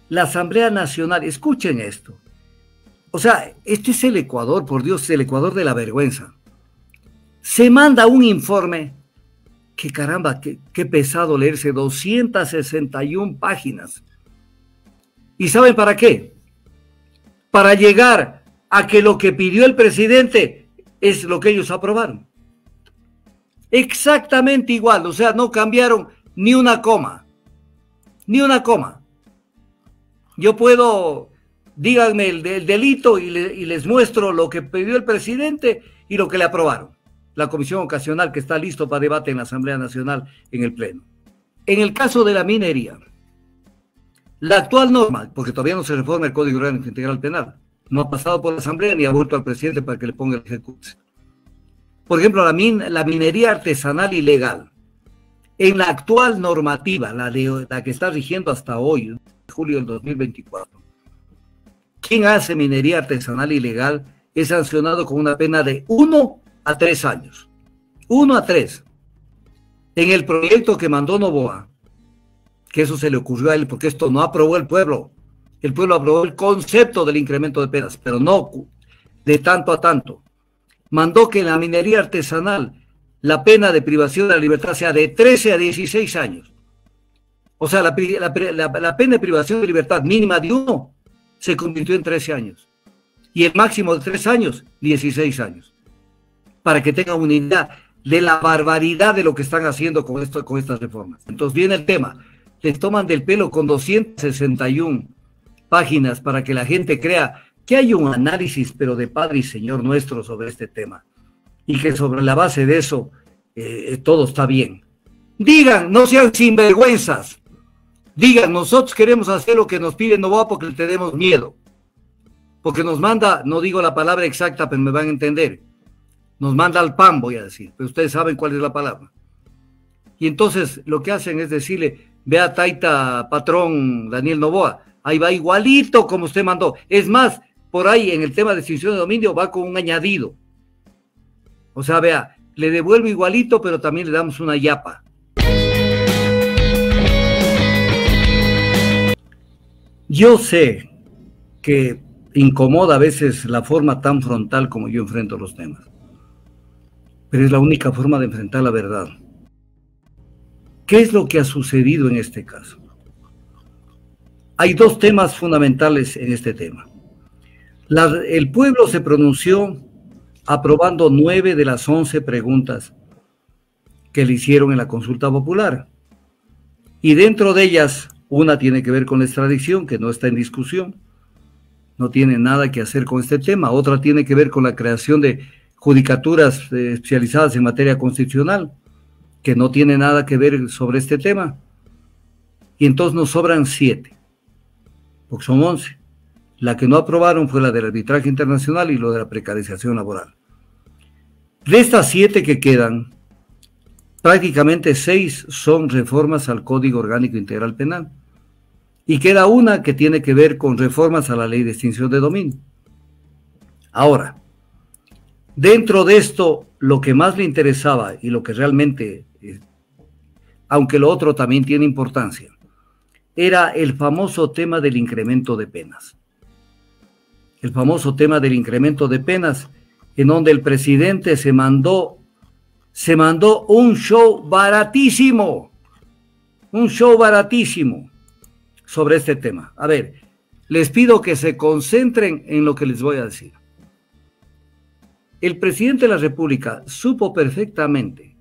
la Asamblea Nacional, escuchen esto, o sea, este es el Ecuador, por Dios, el Ecuador de la vergüenza. Se manda un informe, que caramba, qué pesado leerse, 261 páginas. ¿Y saben para qué? Para llegar a que lo que pidió el presidente es lo que ellos aprobaron. Exactamente igual, o sea, no cambiaron ni una coma, ni una coma. Yo puedo, díganme el delito y les muestro lo que pidió el presidente y lo que le aprobaron. La comisión ocasional que está listo para debate en la Asamblea Nacional en el Pleno. En el caso de la minería, la actual norma, porque todavía no se reforma el Código Orgánico Integral Penal, no ha pasado por la Asamblea ni ha vuelto al presidente para que le ponga el ejecución. Por ejemplo, la minería artesanal ilegal, en la actual normativa, la que está rigiendo hasta hoy, julio del 2024, quien hace minería artesanal ilegal es sancionado con una pena de 1 a 3 años. 1 a 3. En el proyecto que mandó Noboa, que eso se le ocurrió a él, porque esto no aprobó el pueblo aprobó el concepto del incremento de penas, pero no de tanto a tanto. Mandó que en la minería artesanal la pena de privación de la libertad sea de 13 a 16 años. O sea, la pena de privación de libertad mínima de 1 se convirtió en 13 años. Y el máximo de 3 años, 16 años. Para que tengan una idea de la barbaridad de lo que están haciendo con estas reformas. Entonces viene el tema. Les toman del pelo con 261 páginas para que la gente crea que hay un análisis, pero de Padre y Señor nuestro sobre este tema. Y que sobre la base de eso todo está bien. Digan, no sean sinvergüenzas. Digan, nosotros queremos hacer lo que nos pide Noboa porque le tenemos miedo. Porque nos manda, no digo la palabra exacta, pero me van a entender. Nos manda al pan, voy a decir, pero ustedes saben cuál es la palabra. Y entonces lo que hacen es decirle, vea Taita, patrón Daniel Noboa, ahí va igualito como usted mandó. Es más, por ahí en el tema de extinción de dominio va con un añadido. O sea, vea, le devuelvo igualito, pero también le damos una yapa. Yo sé que incomoda a veces la forma tan frontal como yo enfrento los temas, pero es la única forma de enfrentar la verdad. ¿Qué es lo que ha sucedido en este caso? Hay dos temas fundamentales en este tema. El pueblo se pronunció aprobando 9 de las 11 preguntas que le hicieron en la consulta popular. Y dentro de ellas, una tiene que ver con la extradición, que no está en discusión, no tiene nada que hacer con este tema. Otra tiene que ver con la creación de judicaturas especializadas en materia constitucional, que no tiene nada que ver sobre este tema. Y entonces nos sobran 7, porque son 11. La que no aprobaron fue la del arbitraje internacional y lo de la precarización laboral. De estas 7 que quedan, prácticamente 6 son reformas al Código Orgánico Integral Penal. Y queda una que tiene que ver con reformas a la Ley de Extinción de Dominio. Ahora, dentro de esto, lo que más le interesaba y lo que realmente, aunque lo otro también tiene importancia, era el famoso tema del incremento de penas. El famoso tema del incremento de penas, en donde el presidente se mandó un show baratísimo sobre este tema. A ver, les pido que se concentren en lo que les voy a decir. El presidente de la República supo perfectamente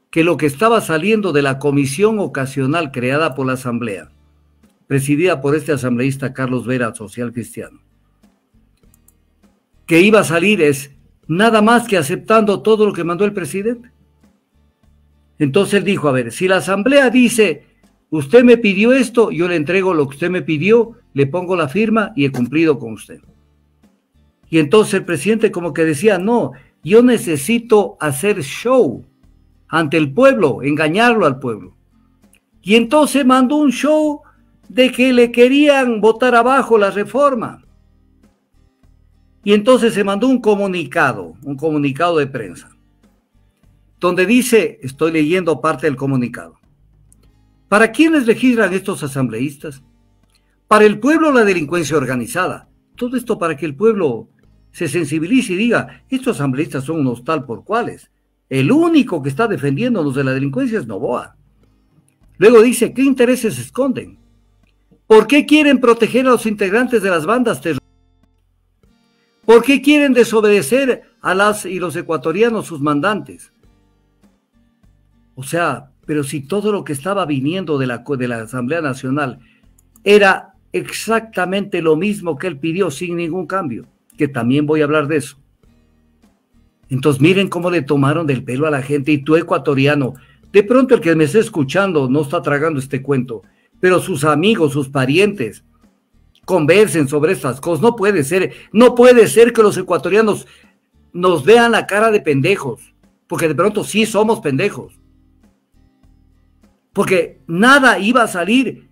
que lo que estaba saliendo de la comisión ocasional creada por la Asamblea, presidida por este asambleísta Carlos Vera, social cristiano, que iba a salir es nada más que aceptando todo lo que mandó el presidente. Entonces él dijo, a ver, si la Asamblea dice, usted me pidió esto, yo le entrego lo que usted me pidió, le pongo la firma y he cumplido con usted. Y entonces el presidente como que decía, no, yo necesito hacer show ante el pueblo, engañarlo al pueblo. Y entonces mandó un show de que le querían botar abajo la reforma. Y entonces se mandó un comunicado de prensa, donde dice, estoy leyendo parte del comunicado, ¿para quiénes legislan estos asambleístas? Para el pueblo la delincuencia organizada. Todo esto para que el pueblo se sensibilice y diga, estos asambleístas son unos tal por cuales. El único que está defendiéndonos de la delincuencia es Noboa. Luego dice, ¿qué intereses esconden? ¿Por qué quieren proteger a los integrantes de las bandas terroristas? ¿Por qué quieren desobedecer a las y los ecuatorianos, sus mandantes? O sea, pero si todo lo que estaba viniendo de la Asamblea Nacional era exactamente lo mismo que él pidió sin ningún cambio, que también voy a hablar de eso. Entonces miren cómo le tomaron del pelo a la gente. Y tú, ecuatoriano, de pronto el que me esté escuchando no está tragando este cuento, pero sus amigos, sus parientes conversen sobre estas cosas. No puede ser que los ecuatorianos nos vean la cara de pendejos, porque de pronto sí somos pendejos, porque nada iba a salir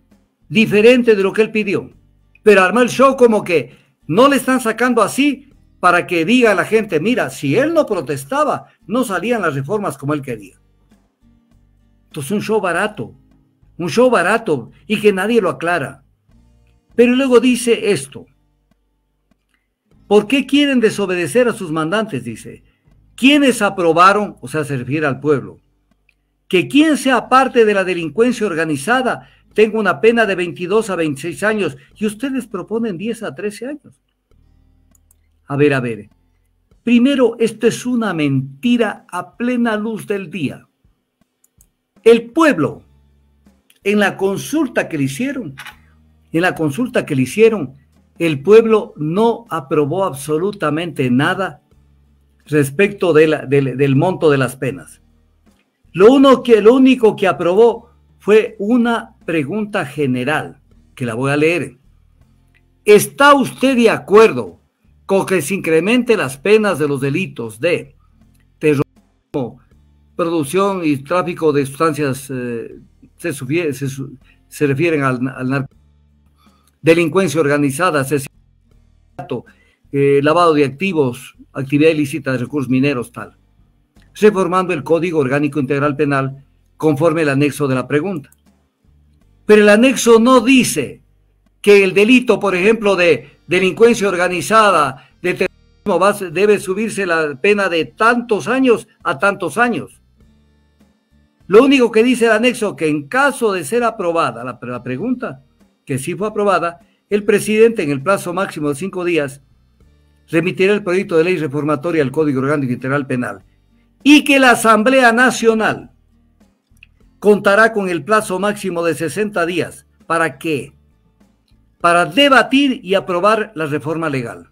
diferente de lo que él pidió, pero armó el show como que no le están sacando así para que diga a la gente, mira, si él no protestaba, no salían las reformas como él quería. Entonces un show barato y que nadie lo aclara. Pero luego dice esto, ¿por qué quieren desobedecer a sus mandantes? Dice, ¿quiénes aprobaron, o sea, se refiere al pueblo, que quien sea parte de la delincuencia organizada tenga una pena de 22 a 26 años y ustedes proponen 10 a 13 años? A ver, primero, esto es una mentira a plena luz del día. El pueblo, en la consulta que le hicieron, el pueblo no aprobó absolutamente nada respecto del monto de las penas. Lo único que aprobó fue una pregunta general, que la voy a leer. ¿Está usted de acuerdo con que se incremente las penas de los delitos de terrorismo, producción y tráfico de sustancias, se refieren al narcotráfico, delincuencia organizada, asesinato, lavado de activos, actividad ilícita de recursos mineros, tal, reformando el Código Orgánico Integral Penal conforme el anexo de la pregunta? Pero el anexo no dice que el delito, por ejemplo, de delincuencia organizada, de terrorismo, debe subirse la pena de tantos años a tantos años. Lo único que dice el anexo, que en caso de ser aprobada la pregunta, que sí fue aprobada, el presidente en el plazo máximo de 5 días remitirá el proyecto de ley reformatoria al Código Orgánico Integral Penal y que la Asamblea Nacional contará con el plazo máximo de 60 días. ¿Para qué? Para debatir y aprobar la reforma legal.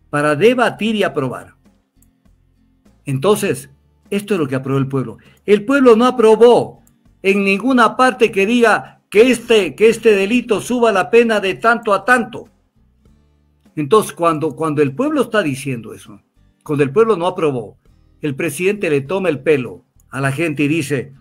Para debatir y aprobar. Entonces, esto es lo que aprobó el pueblo. El pueblo no aprobó en ninguna parte que diga que este delito suba la pena de tanto a tanto. Entonces, cuando el pueblo está diciendo eso, cuando el pueblo no aprobó, el presidente le toma el pelo a la gente y dice,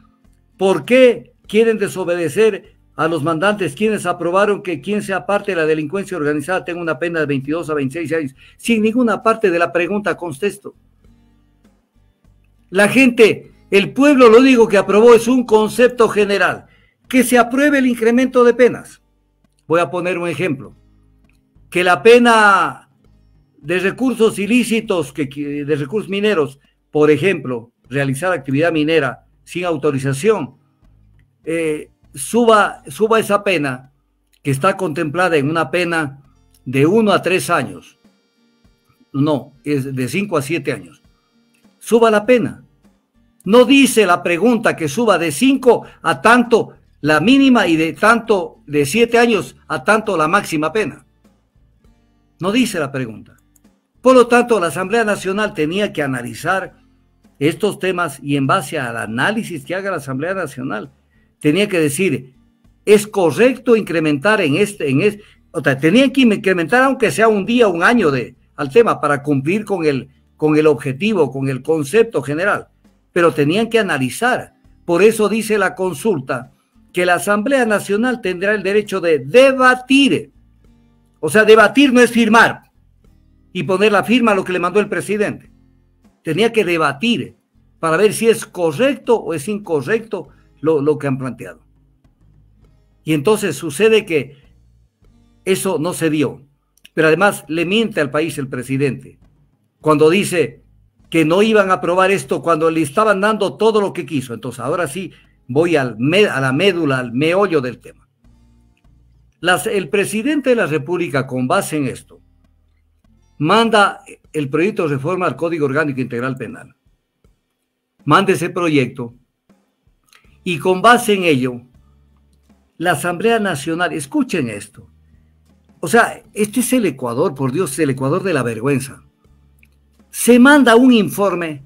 ¿por qué quieren desobedecer a los mandantes quienes aprobaron que quien sea parte de la delincuencia organizada tenga una pena de 22 a 26 años? Sin ninguna parte de la pregunta contesto. La gente, el pueblo, lo único que aprobó es un concepto general, que se apruebe el incremento de penas. Voy a poner un ejemplo. Que la pena de recursos ilícitos, de recursos mineros, por ejemplo, realizar actividad minera sin autorización, suba esa pena, que está contemplada en una pena de 1 a 3 años. No, es de 5 a 7 años. Suba la pena. No dice la pregunta que suba de 5 a tanto la mínima y de 7 años a tanto la máxima pena. No dice la pregunta. Por lo tanto, la Asamblea Nacional tenía que analizar estos temas y en base al análisis que haga la Asamblea Nacional, tenía que decir, ¿es correcto incrementar o sea, tenían que incrementar aunque sea un día, un año al tema para cumplir con el objetivo, con el concepto general? Pero tenían que analizar. Por eso dice la consulta que la Asamblea Nacional tendrá el derecho de debatir. O sea, debatir no es firmar y poner la firma a lo que le mandó el presidente. Tenía que debatir para ver si es correcto o es incorrecto lo que han planteado. Y entonces sucede que eso no se dio. Pero además le miente al país el presidente cuando dice que no iban a aprobar esto cuando le estaban dando todo lo que quiso. Entonces ahora sí voy a la médula, al meollo del tema. El presidente de la República, con base en esto, manda el proyecto de reforma al Código Orgánico Integral Penal. Manda ese proyecto y con base en ello, la Asamblea Nacional, escuchen esto, o sea, este es el Ecuador, por Dios, el Ecuador de la vergüenza. Se manda un informe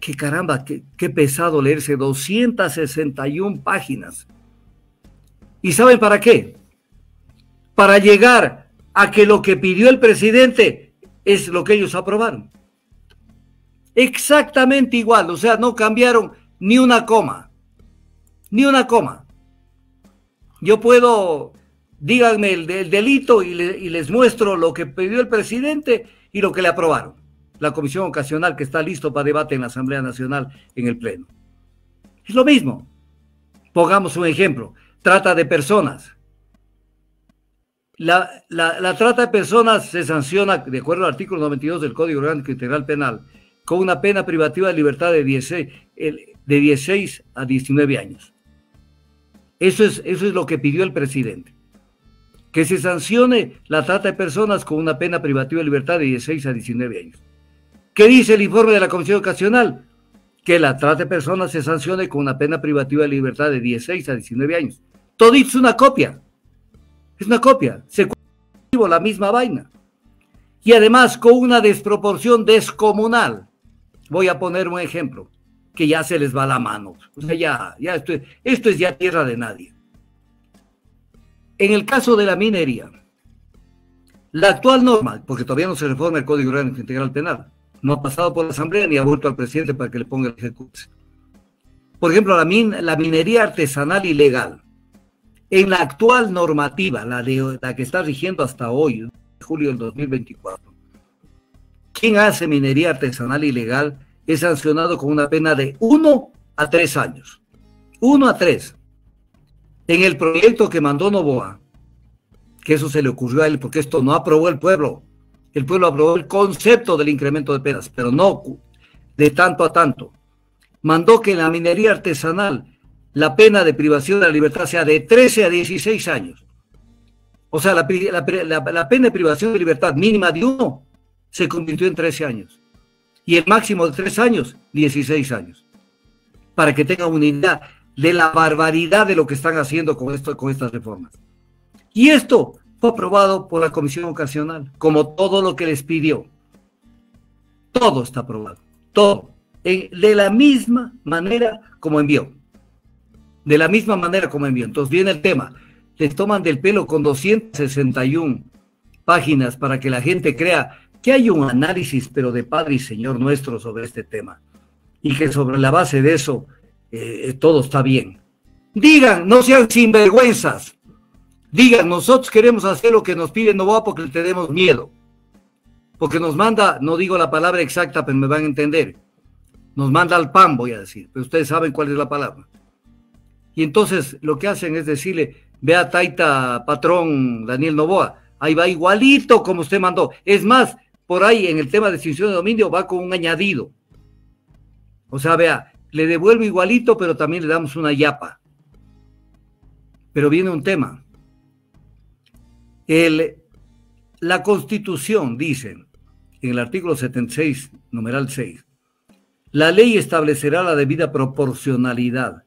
que caramba, qué pesado leerse, 261 páginas. ¿Y saben para qué? Para llegar a que lo que pidió el presidente es lo que ellos aprobaron. Exactamente igual, o sea, no cambiaron ni una coma, ni una coma. Yo puedo, díganme el delito y les muestro lo que pidió el presidente y lo que le aprobaron. La comisión ocasional que está listo para debate en la Asamblea Nacional en el Pleno. Es lo mismo. Pongamos un ejemplo. Trata de personas. La trata de personas se sanciona, de acuerdo al artículo 92 del Código Orgánico Integral Penal, con una pena privativa de libertad de 16 a 19 años. Eso es lo que pidió el presidente. Que se sancione la trata de personas con una pena privativa de libertad de 16 a 19 años. ¿Qué dice el informe de la Comisión Ocasional? Que la trata de personas se sancione con una pena privativa de libertad de 16 a 19 años. Todo es una copia. Es una copia. Se cumple la misma vaina. Y además con una desproporción descomunal. Voy a poner un ejemplo, que ya se les va la mano. O sea, esto es ya tierra de nadie. En el caso de la minería, la actual norma, porque todavía no se reforma el Código Orgánico Integral Penal, no ha pasado por la Asamblea ni ha vuelto al presidente para que le ponga el ejecución. Por ejemplo, la minería artesanal ilegal. En la actual normativa, la que está rigiendo hasta hoy, julio del 2024, quien hace minería artesanal ilegal es sancionado con una pena de 1 a 3 años. 1 a 3. En el proyecto que mandó Noboa, que eso se le ocurrió a él, porque esto no aprobó el pueblo. El pueblo aprobó el concepto del incremento de penas, pero no de tanto a tanto. Mandó que en la minería artesanal la pena de privación de la libertad sea de 13 a 16 años. O sea, la pena de privación de libertad mínima de 1 se convirtió en 13 años. Y el máximo de 3 años, 16 años. Para que tengan una idea de la barbaridad de lo que están haciendo con estas reformas. Y esto fue aprobado por la Comisión Ocasional, como todo lo que les pidió. Todo está aprobado, todo. De la misma manera como envió. De la misma manera como envió. Entonces viene el tema. Les toman del pelo con 261 páginas para que la gente crea que hay un análisis, pero de Padre y Señor nuestro sobre este tema. Y que sobre la base de eso todo está bien. Digan, no sean sinvergüenzas. Digan, nosotros queremos hacer lo que nos pide Noboa porque le tenemos miedo. Porque nos manda, no digo la palabra exacta, pero me van a entender. Nos manda al pan, voy a decir, pero ustedes saben cuál es la palabra. Y entonces lo que hacen es decirle, ve a Taita, patrón Daniel Noboa, ahí va igualito como usted mandó. Es más, por ahí en el tema de extinción de dominio va con un añadido. O sea, vea, le devuelvo igualito, pero también le damos una yapa. Pero viene un tema. La Constitución dice, en el artículo 76, numeral 6, la ley establecerá la debida proporcionalidad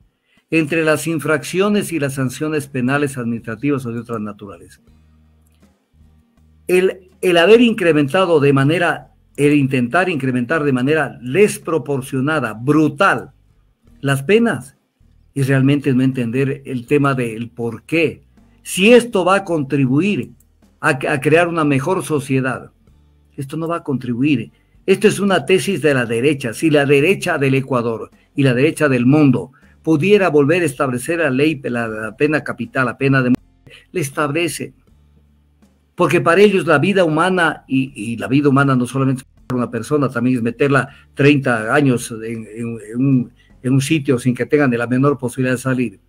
entre las infracciones y las sanciones penales, administrativas o de otras naturales. El haber incrementado de manera, el intentar incrementar de manera desproporcionada, brutal, las penas, es realmente no entender el tema del por qué. Si esto va a contribuir a crear una mejor sociedad, esto no va a contribuir. Esto es una tesis de la derecha. Si la derecha del Ecuador y la derecha del mundo pudiera volver a establecer la ley, la pena capital, la pena de muerte, le establece. Porque para ellos la vida humana, y la vida humana no solamente es una persona, también es meterla 30 años en un sitio sin que tengan la menor posibilidad de salir.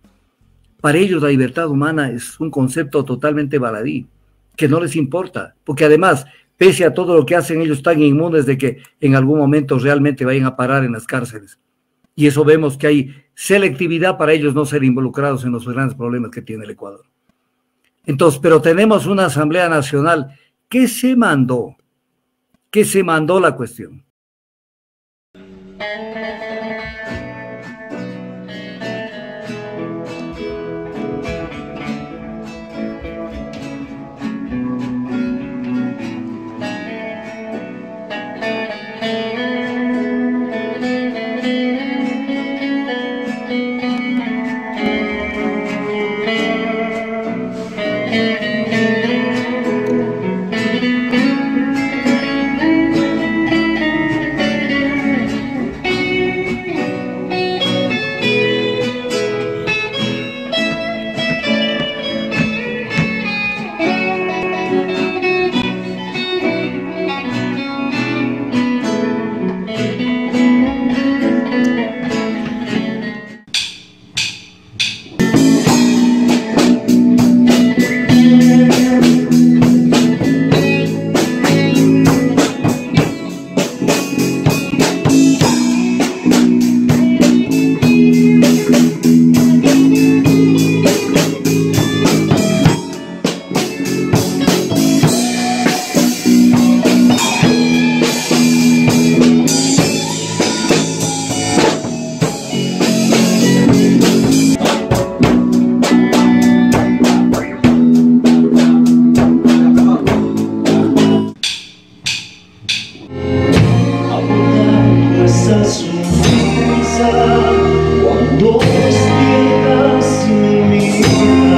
Para ellos la libertad humana es un concepto totalmente baladí. que no les importa, porque además, pese a todo lo que hacen, ellos están inmunes de que en algún momento realmente vayan a parar en las cárceles. Y eso vemos que hay selectividad para ellos no ser involucrados en los grandes problemas que tiene el Ecuador. Entonces, pero tenemos una Asamblea Nacional que se mandó la cuestión.